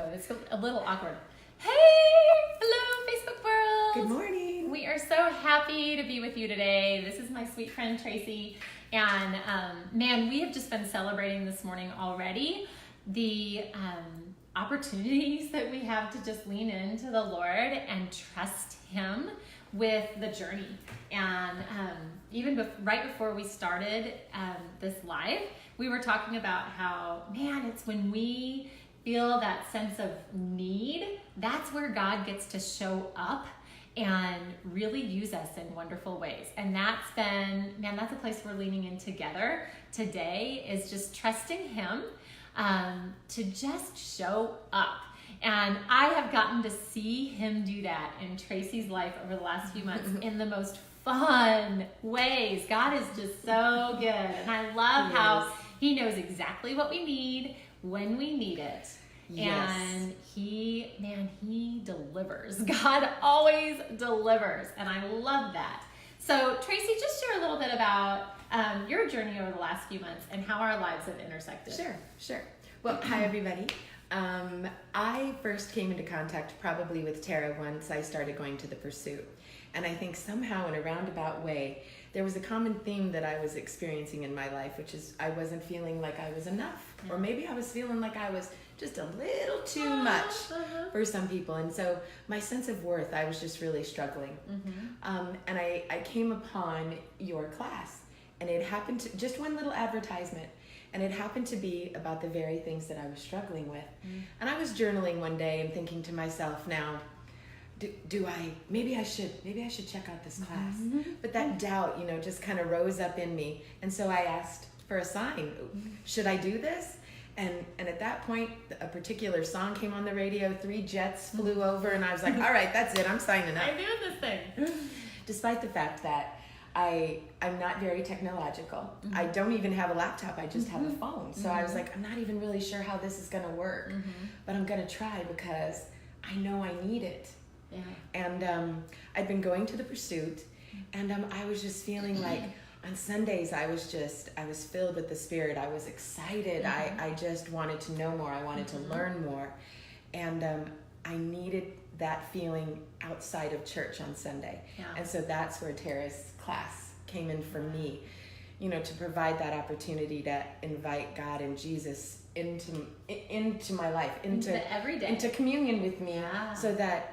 It's a little awkward. Hey, hello, Facebook world. Good morning. We are so happy to be with you today. This is my sweet friend Traci, and man, we have just been celebrating this morning already the opportunities that we have to just lean into the Lord and trust Him with the journey. And even right before we started this live, we were talking about how, man, it's when we feel that sense of need, that's where God gets to show up and really use us in wonderful ways. And that's a place we're leaning in together today, is just trusting Him to just show up. And I have gotten to see Him do that in Traci's life over the last few months in the most fun ways. God is just so good. And I love how He knows exactly what we need when we need it. Yes. And He delivers. God always delivers. And I love that. So Traci, just share a little bit about your journey over the last few months and how our lives have intersected. Sure. Well, hi everybody. I first came into contact probably with Tara once I started going to the Pursuit. And I think somehow in a roundabout way, there was a common theme that I was experiencing in my life, which is I wasn't feeling like I was enough. Or maybe I was feeling like I was just a little too much for some people. And so my sense of worth, I was just really struggling. And I came upon your class, and it happened to, just one little advertisement, and it happened to be about the very things that I was struggling with. And I was journaling one day and thinking to myself, now, maybe I should check out this class. But that doubt, just kind of rose up in me. And so I asked for a sign. Should I do this? And at that point, a particular song came on the radio, 3 jets flew over, and I was like, all right, that's it, I'm signing up. I'm doing this thing. Despite the fact that I'm not very technological. I don't even have a laptop, I just have a phone. So I was like, I'm not even really sure how this is gonna work, but I'm gonna try because I know I need it. Yeah. And I'd been going to the Pursuit, and I was just feeling like on Sundays I was filled with the Spirit. I was excited. I just wanted to know more. I wanted to learn more. And I needed that feeling outside of church on Sunday. Yeah. And so that's where Tara's class came in for me, to provide that opportunity to invite God and Jesus into my life, into every day, into communion with me, so that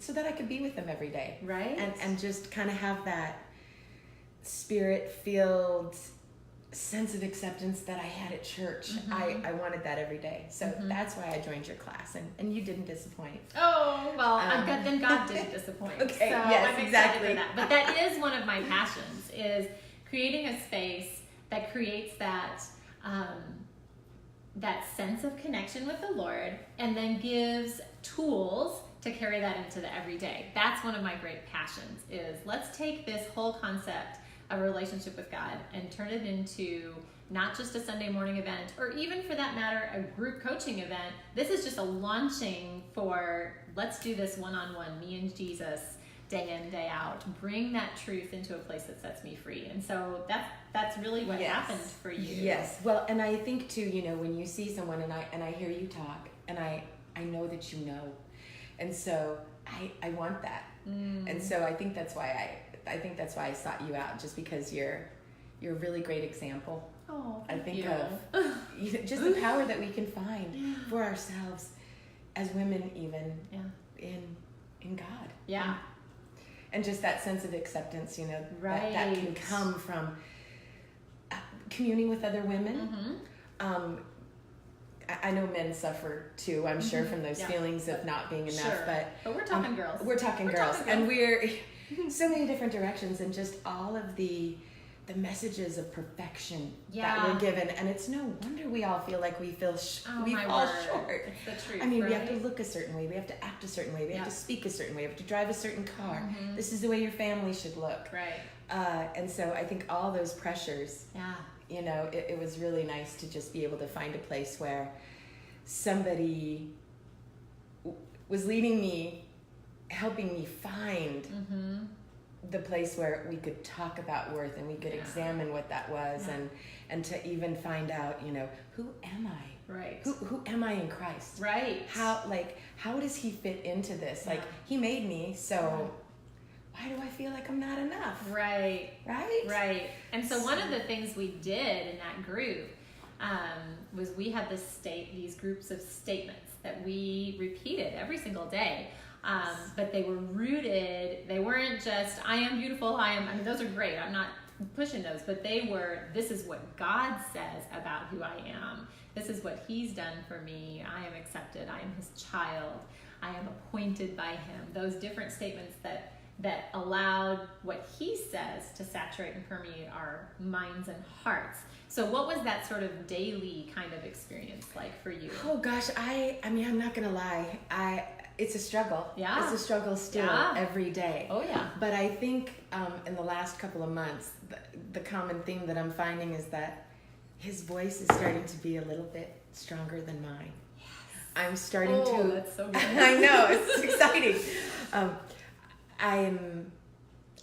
I could be with Him every day, right? And just kind of have that Spirit-filled sense of acceptance that I had at church. I wanted that every day. So that's why I joined your class, and you didn't disappoint. Oh, well, then God didn't disappoint. Okay, so yes, I'm exactly. For that. But that is one of my passions, is creating a space that creates that sense of connection with the Lord, and then gives tools to carry that into the everyday. That's one of my great passions, is let's take this whole concept of a relationship with God and turn it into not just a Sunday morning event, or even for that matter, a group coaching event. This is just a launching for, let's do this one-on-one, me and Jesus, day in, day out. Bring that truth into a place that sets me free. And so that's really what happened for you. Yes. Well, and I think too, when you see someone and I hear you talk, and I know that you know. And so I want that. And so I think that's why I sought you out, just because you're a really great example. Oh, I think of just the power that we can find for ourselves as women, even in God. Yeah. And just that sense of acceptance, right. that can come from communing with other women. I know men suffer too, I'm sure, from those feelings of not being enough. Sure. But we're talking girls. We're talking girls. And we're so many different directions, and just all of the messages of perfection that we're given. And it's no wonder we all feel like we fall short. It's the truth. I mean, we have to look a certain way, we have to act a certain way, we have to speak a certain way, we have to drive a certain car. This is the way your family should look. Right. And so I think all those pressures, it was really nice to just be able to find a place where somebody was leading me, helping me find the place where we could talk about worth, and we could examine what that was, and to even find out, who am I Right. Who am I in Christ? Right. How does he fit into this? Yeah. Like, he made me, so why do I feel like I'm not enough? Right. Right? Right. And so one of the things we did in that group was we had these groups of statements that we repeated every single day. But they were rooted, they weren't just, I am beautiful, I mean, those are great. I'm not pushing those, but they were, this is what God says about who I am. This is what he's done for me. I am accepted. I am his child. I am appointed by him. Those different statements that allowed what he says to saturate and permeate our minds and hearts. So what was that sort of daily kind of experience like for you? Oh gosh, I mean, I'm not gonna lie. It's a struggle. Yeah. It's a struggle still every day. Oh yeah. But I think in the last couple of months, the common theme that I'm finding is that his voice is starting to be a little bit stronger than mine. Yes. I'm starting to. That's so good. I know, it's exciting.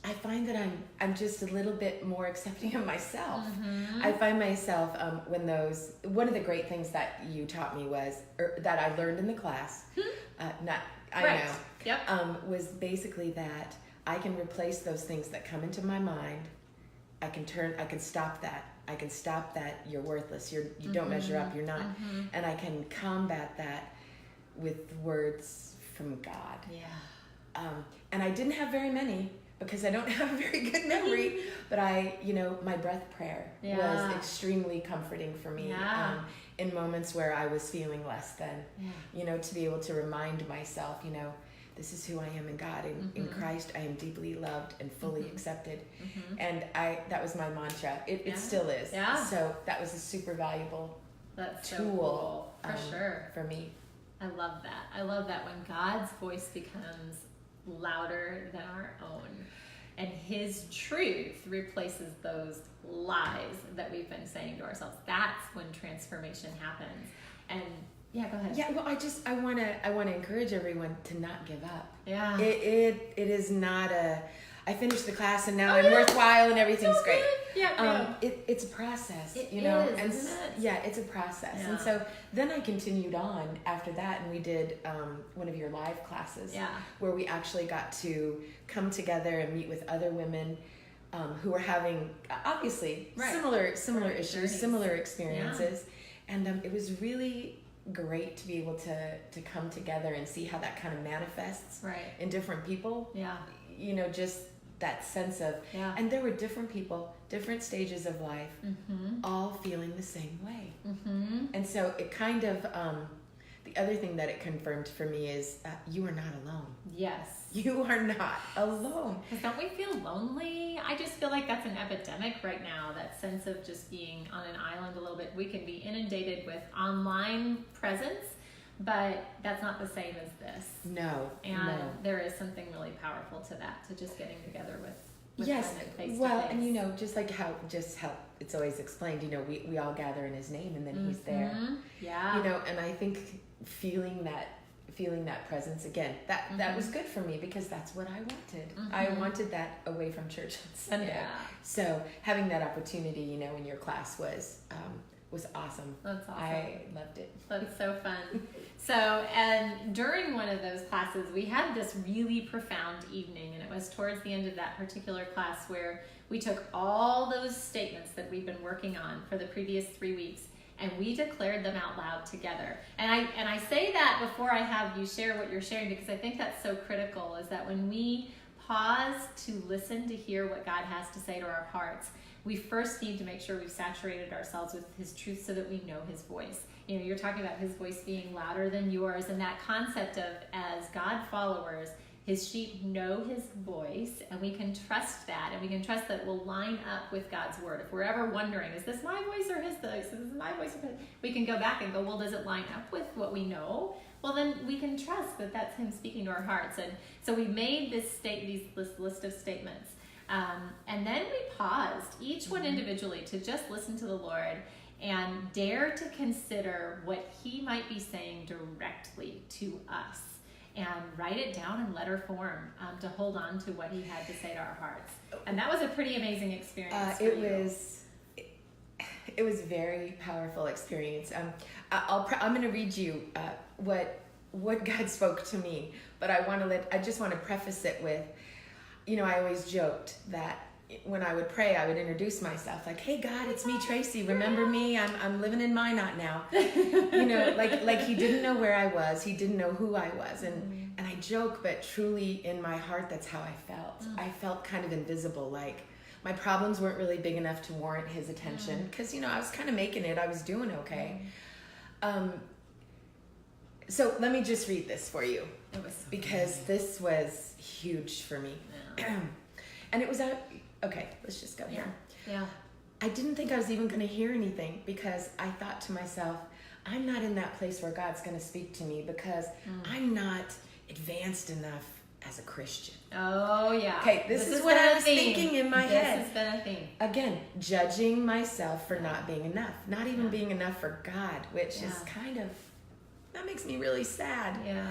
I find that I'm just a little bit more accepting of myself. Mm-hmm. I find myself one of the great things that you taught me was, or that I learned in the class, was basically that I can replace those things that come into my mind. I can stop that. I can stop that. You're worthless. You don't measure up. You're not. Mm-hmm. And I can combat that with words from God. Yeah. And I didn't have very many, because I don't have a very good memory, but my breath prayer was extremely comforting for me in moments where I was feeling less than, to be able to remind myself, this is who I am in God. In Christ, I am deeply loved and fully accepted. Mm-hmm. And that was my mantra. It still is. Yeah. So that was a super valuable tool. So cool. For sure. For me. I love that. I love that when God's voice becomes louder than our own, and his truth replaces those lies that we've been saying to ourselves. That's when transformation happens. And yeah, go ahead. Yeah, well, I want to encourage everyone to not give up. Yeah. It is not I finished the class and now I'm worthwhile and everything's great. Yeah. It's a process, It know. is, and isn't it? Yeah, it's a process. Yeah. And so then I continued on after that, and we did one of your live classes where we actually got to come together and meet with other women who were having obviously similar issues, journeys. Similar experiences. And it was really great to be able to come together and see how that kind of manifests in different people. Yeah. Just that sense of, and there were different people, different stages of life, all feeling the same way. Mm-hmm. And so it kind of, the other thing that it confirmed for me is you are not alone. Yes. You are not alone. Because don't we feel lonely? I just feel like that's an epidemic right now, that sense of just being on an island a little bit. We can be inundated with online presence, but that's not the same as this. No. And there is something really powerful to that, to just getting together with yes. face well, to face. And just like how it's always explained, we all gather in his name and then he's there. Yeah. And I think feeling that presence again, that was good for me, because that's what I wanted. I wanted that away from church on Sunday. Yeah. So having that opportunity, in your class was awesome. That's awesome. I loved it. That's so fun. So, and during one of those classes, we had this really profound evening, and it was towards the end of that particular class where we took all those statements that we've been working on for the previous 3 weeks, and we declared them out loud together. And I say that before I have you share what you're sharing, because I think that's so critical, is that when we pause to listen to hear what God has to say to our hearts, we first need to make sure we've saturated ourselves with his truth so that we know his voice. You're talking about his voice being louder than yours, and that concept of, as God followers, his sheep know his voice, and we can trust that, and we can trust that we'll line up with God's word. If we're ever wondering, is this my voice or his voice? Is this my voice or his? We can go back and go, well, does it line up with what we know? Well, then we can trust that that's him speaking to our hearts. And so we made this list of statements. And then we paused, each one individually, to just listen to the Lord and dare to consider what he might be saying directly to us, and write it down in letter form, to hold on to what he had to say to our hearts. And that was a pretty amazing experience. it was a very powerful experience. I'm going to read you what God spoke to me, but I just want to preface it with, I always joked that when I would pray, I would introduce myself like, "Hey God, it's me, Tracy. Remember me? I'm living in Minot now." Like he didn't know where I was. He didn't know who I was, and I joke, but truly in my heart, that's how I felt. I felt kind of invisible, like my problems weren't really big enough to warrant his attention because I was kind of making it. I was doing okay. So let me just read this for you because this was huge for me. Yeah. And it was okay, let's just go here. Yeah. I didn't think I was even going to hear anything because I thought to myself, I'm not in that place where God's going to speak to me because I'm not advanced enough as a Christian. Oh, yeah. Okay, this is what I was thinking in my head. This has been a theme. Again, judging myself for not being enough, not even being enough for God, which is kind of, that makes me really sad. Yeah.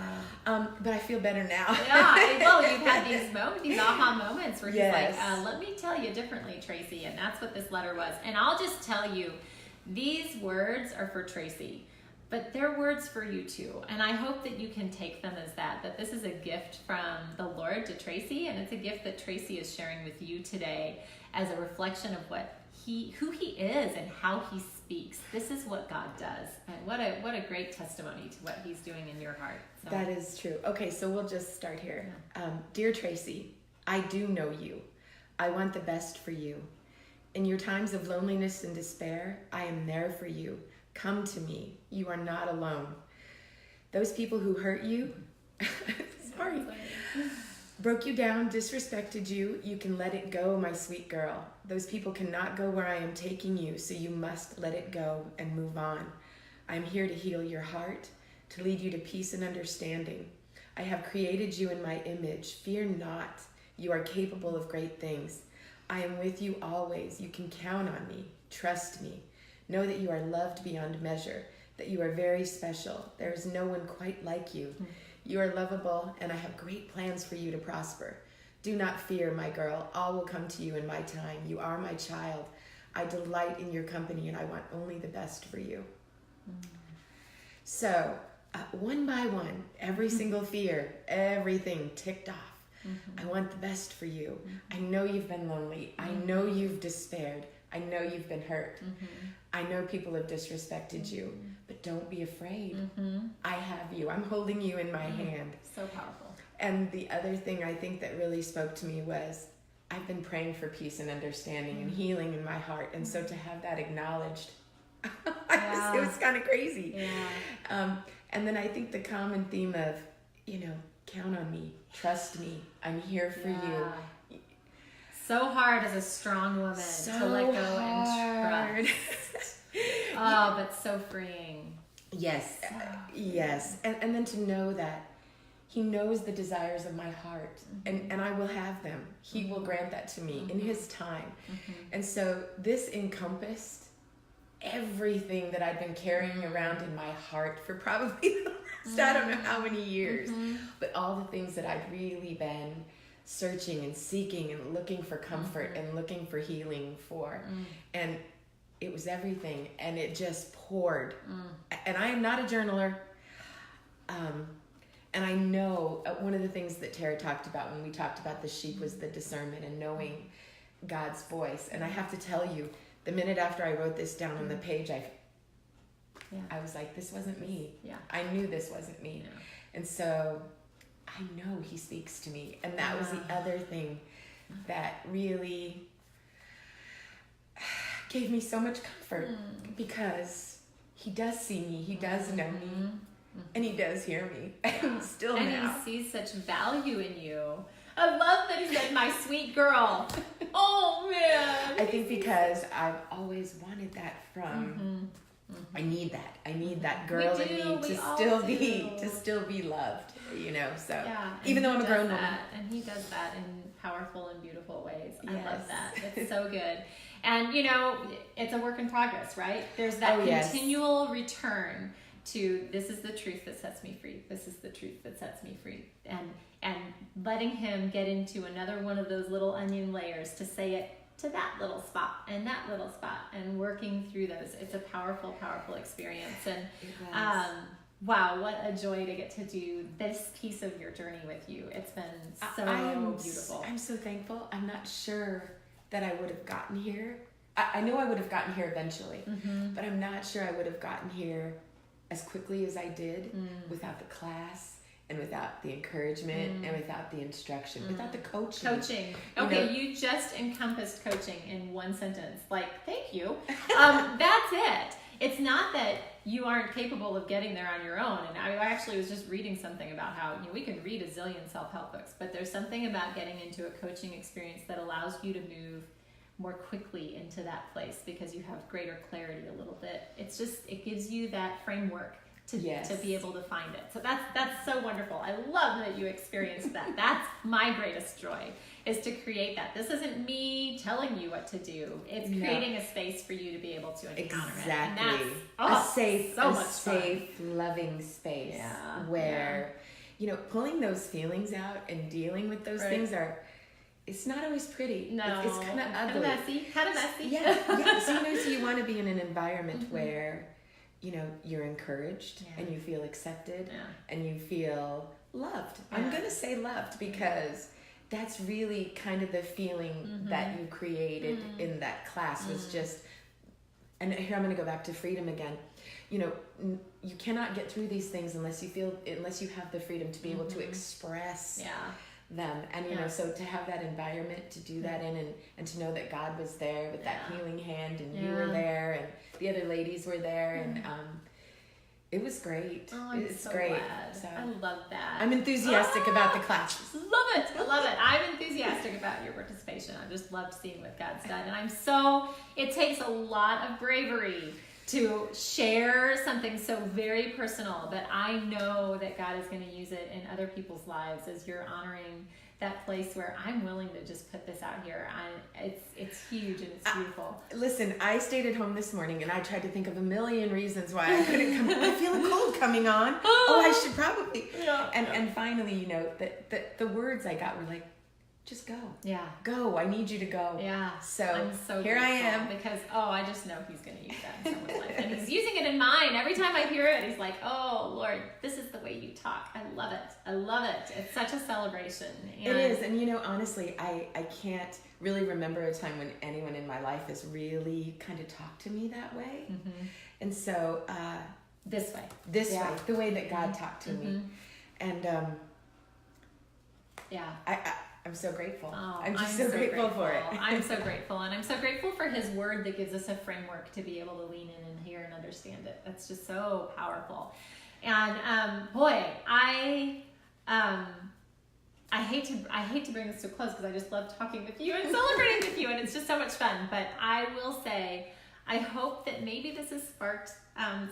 But I feel better now. Yeah. Well, you've had these aha moments where he's Yes. like, let me tell you differently, Tracy. And that's what this letter was. And I'll just tell you, these words are for Tracy, but they're words for you too. And I hope that you can take them as that this is a gift from the Lord to Tracy. And it's a gift that Tracy is sharing with you today as a reflection of who he is and how he speaks. This is what God does. And what a great testimony to what he's doing in your heart. So. That is true. Okay, so we'll just start here. Dear Tracy, I do know you. I want the best for you. In your times of loneliness and despair, I am there for you. Come to me. You are not alone. Those people who hurt you, sorry, broke you down, disrespected you, you can let it go, my sweet girl. Those people cannot go where I am taking you, so you must let it go and move on. I am here to heal your heart, to lead you to peace and understanding. I have created you in my image. Fear not. You are capable of great things. I am with you always. You can count on me. Trust me. Know that you are loved beyond measure, that you are very special. There is no one quite like you. You are lovable, and I have great plans for you to prosper. Do not fear, my girl. All will come to you in my time. You are my child. I delight in your company, and I want only the best for you. So, one by one, every single fear, everything ticked off. I want the best for you. I know you've been lonely. I know you've despaired. I know you've been hurt. I know people have disrespected you, but don't be afraid. I have you. I'm holding you in my hand. So powerful. And the other thing I think that really spoke to me was I've been praying for peace and understanding and healing in my heart. And so to have that acknowledged, it was kind of crazy. Yeah. And then I think the common theme of, count on me, trust me, I'm here for you. So hard as a strong woman to let go and trust. Oh, but so freeing. Yes, yes. And then to know that he knows the desires of my heart and I will have them. He will grant that to me in his time. And so this encompassed everything that I'd been carrying around in my heart for probably the last I don't know how many years. But all the things that I'd really been searching and seeking and looking for comfort and looking for healing for. And it was everything, and it just poured. And I am not a journaler. And I know one of the things that Tara talked about when we talked about the sheep was the discernment and knowing God's voice. And I have to tell you, the minute after I wrote this down on the page, I was like, this wasn't me. I knew this wasn't me. And so I know he speaks to me. And that was the other thing that really gave me so much comfort because he does see me, he does know me, and he does hear me. And still and now. he sees such value in you. I love that he said, my sweet girl. Oh, man. I think because I've always wanted that from... I need that. I need that girl in me to still be loved, so even though I'm a grown woman. And he does that in powerful and beautiful ways. I love that. It's so good. And it's a work in progress, right? There's that continual return to this is the truth that sets me free. This is the truth that sets me free. And letting him get into another one of those little onion layers to say it to that little spot and that little spot and working through those. It's a powerful, powerful experience. And wow, what a joy to get to do this piece of your journey with you. It's been so beautiful. I'm so thankful. I'm not sure that I would have gotten here. I know I would have gotten here eventually, but I'm not sure I would have gotten here as quickly as I did without the class and without the encouragement and without the instruction, without the coaching. Okay, you just encompassed coaching in one sentence. Like, thank you. That's it. It's not that you aren't capable of getting there on your own. And I actually was just reading something about how, we can read a zillion self-help books, but there's something about getting into a coaching experience that allows you to move more quickly into that place because you have greater clarity a little bit. It gives you that framework to be able to find it. So that's so wonderful. I love that you experienced that. That's my greatest joy, is to create that. This isn't me telling you what to do. It's creating a space for you to be able to encounter it. Exactly. And that's, safe, loving space where, pulling those feelings out and dealing with those things it's not always pretty. No. It's kind of ugly. Kind of messy. Yeah. So you want to be in an environment where, you're encouraged and you feel accepted and you feel loved. Yeah. I'm going to say loved because that's really kind of the feeling that you created in that class was just, and here I'm going to go back to freedom again. You cannot get through these things unless you have the freedom to be able to express them. And, so to have that environment to do that in and to know that God was there with that healing hand and you were there and the other ladies were there and it was great. Oh, I'm so great. Glad. So I love that. I'm enthusiastic about the classes. Love it. I love it. I'm enthusiastic about your participation. I just loved seeing what God's done. And it takes a lot of bravery to share something so very personal, but I know that God is going to use it in other people's lives as you're honoring that place where I'm willing to just put this out here. It's huge and it's beautiful. Listen, I stayed at home this morning and I tried to think of a million reasons why I couldn't come. I feel a cold coming on. I should probably. And finally, the words I got were like, just go. Yeah. Go. I need you to go. Yeah. So I'm so here I am. Because, I just know he's going to use that in someone's life. And he's using it in mine. Every time I hear it, he's like, oh, Lord, this is the way you talk. I love it. I love it. It's such a celebration. It is. And, honestly, I can't really remember a time when anyone in my life has really kind of talked to me that way. And so... this way. The way that God talked to me. And... I'm so grateful. I'm so grateful for it. I'm so grateful. And I'm so grateful for his word that gives us a framework to be able to lean in and hear and understand it. That's just so powerful. And I hate to bring this to a close because I just love talking with you and celebrating with you, and it's just so much fun. But I will say, I hope that maybe this has sparked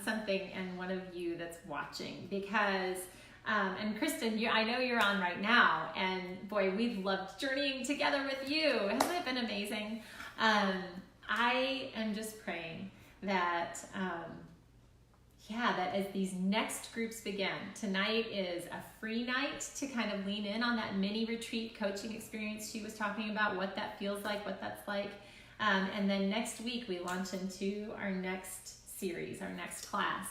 something in one of you that's watching, because and Kristen, I know you're on right now, and boy, we've loved journeying together with you. Hasn't it been amazing? I am just praying that, that as these next groups begin, tonight is a free night to kind of lean in on that mini retreat coaching experience she was talking about, what that feels like, what that's like. And then next week we launch into our next series, our next class.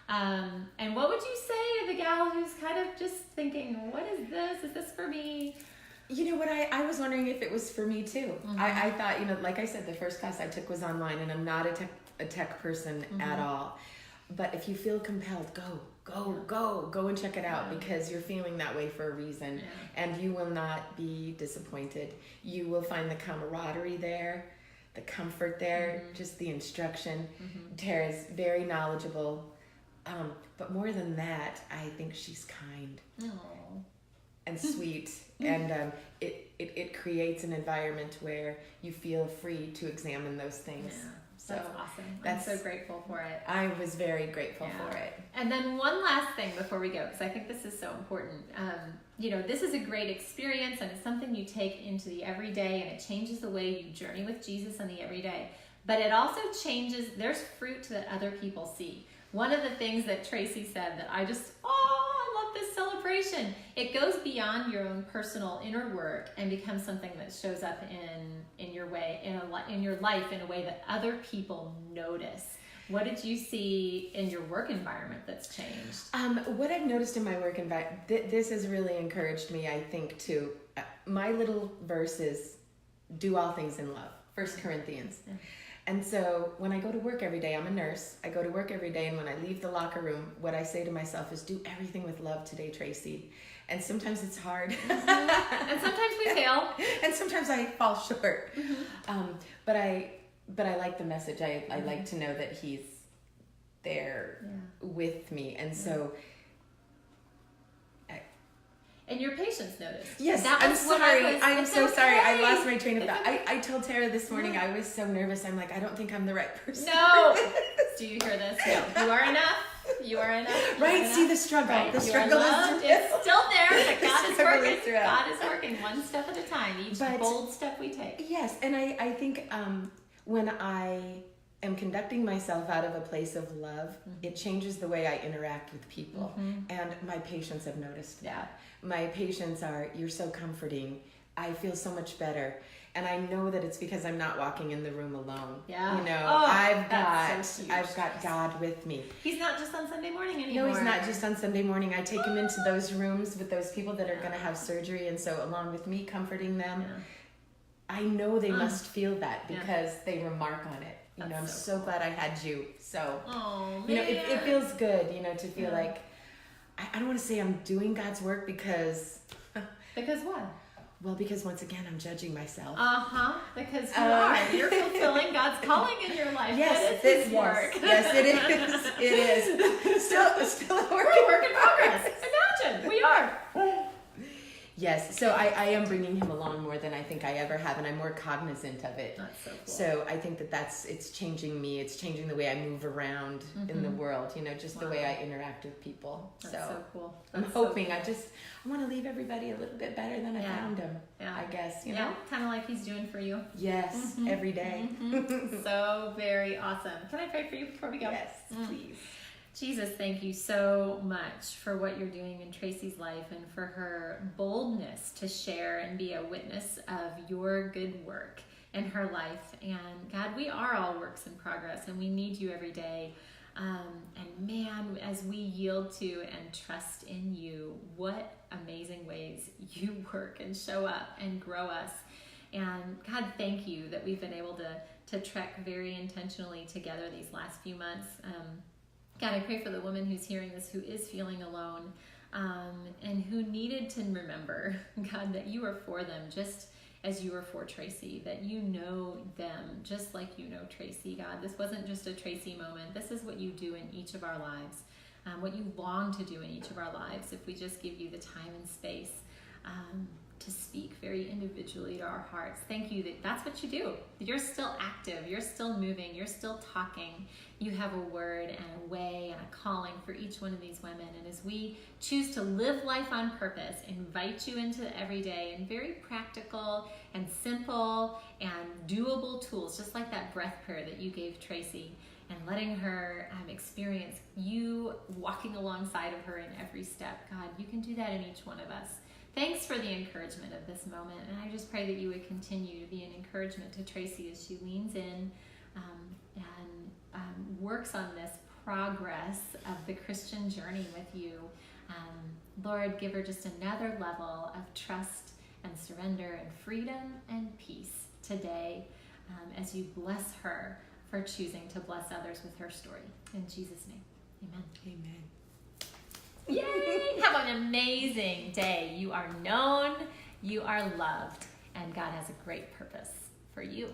And what would you say to the gal who's kind of just thinking, what is this? Is this for me? You know what, I was wondering if it was for me too. I thought, like I said, the first class I took was online, and I'm not a tech person at all. But if you feel compelled, go and check it out, because you're feeling that way for a reason. And you will not be disappointed. You will find the camaraderie there, the comfort there, just the instruction. Tara's very knowledgeable. But more than that, I think she's kind and sweet, and it creates an environment where you feel free to examine those things. Yeah, so that's awesome. I'm so grateful for it. I was very grateful for it. And then one last thing before we go, because I think this is so important. This is a great experience, and it's something you take into the everyday, and it changes the way you journey with Jesus in the everyday. But it also changes, there's fruit that other people see. One of the things that Traci said that I love this celebration celebration. It goes beyond your own personal inner work and becomes something that shows up in your way, in your life in a way that other people notice. What did you see in your work environment that's changed? What I've noticed in my work environment, this has really encouraged me, I think, to my little verse is, do all things in love, 1 Corinthians. Yeah. And so when I go to work every day, I'm a nurse, I go to work every day, and when I leave the locker room, what I say to myself is, do everything with love today, Traci. And sometimes it's hard. Mm-hmm. And sometimes we fail. And sometimes I fall short. Mm-hmm. But I like the message. I like to know that he's there with me. And so... And your patients noticed. Yes, I'm sorry. I'm so sorry. I lost my train of thought. I told Tara this morning I was so nervous. I'm like, I don't think I'm the right person. No. Do you hear this? No. You are enough. You are enough. Right. See the struggle. Right. The struggle is it's still there, but God is working. Throughout. God is working one step at a time. Each bold step we take. Yes, and I think when I am conducting myself out of a place of love, it changes the way I interact with people. And my patients have noticed that. My patients are, you're so comforting. I feel so much better. And I know that it's because I'm not walking in the room alone. Yeah. You know, Oh, I've got God with me. He's not just on Sunday morning anymore. No, he's not just on Sunday morning. I take him into those rooms with those people that are going to have surgery. And so along with me comforting them, I know they must feel that because they remark on it. You know, I'm so glad I had you. So, you know, it feels good, you know, to feel like, I don't want to say I'm doing God's work because... Because what? Well, because once again, I'm judging myself. Because you are. You're fulfilling God's calling in your life. Yes, that is His work. Yes, it is. It is. Still a work. We're a work in progress. Imagine. We are. Yes, so I am bringing him along more than I think I ever have, and I'm more cognizant of it. That's so cool. So I think it's changing me. It's changing the way I move around in the world, you know, just the way I interact with people. That's so cool. I'm hoping, I want to leave everybody a little bit better than I found them, I guess, you know? Yeah, kind of like He's doing for you. Yes, every day. So very awesome. Can I pray for you before we go? Yes, please. Jesus, thank you so much for what you're doing in Traci's life and for her boldness to share and be a witness of your good work in her life. And God, we are all works in progress and we need you every day. And man, as we yield to and trust in you, what amazing ways you work and show up and grow us. And God, thank you that we've been able to trek very intentionally together these last few months. God, I pray for the woman who's hearing this, who is feeling alone, and who needed to remember, God, that you are for them just as you were for Traci, that you know them just like you know Traci, God. This wasn't just a Traci moment. This is what you do in each of our lives, what you long to do in each of our lives if we just give you the time and space to speak very individually to our hearts. Thank you that that's what you do. You're still active. You're still moving. You're still talking. You have a word and a way and a calling for each one of these women. And as we choose to live life on purpose, invite you into the everyday and very practical and simple and doable tools, just like that breath prayer that you gave Traci, and letting her experience you walking alongside of her in every step. God, you can do that in each one of us. Thanks for the encouragement of this moment, and I just pray that you would continue to be an encouragement to Traci as she leans in and works on this progress of the Christian journey with you. Lord, give her just another level of trust and surrender and freedom and peace today as you bless her for choosing to bless others with her story. In Jesus' name, amen. Amen. Yay! Have an amazing day. You are known, you are loved, and God has a great purpose for you.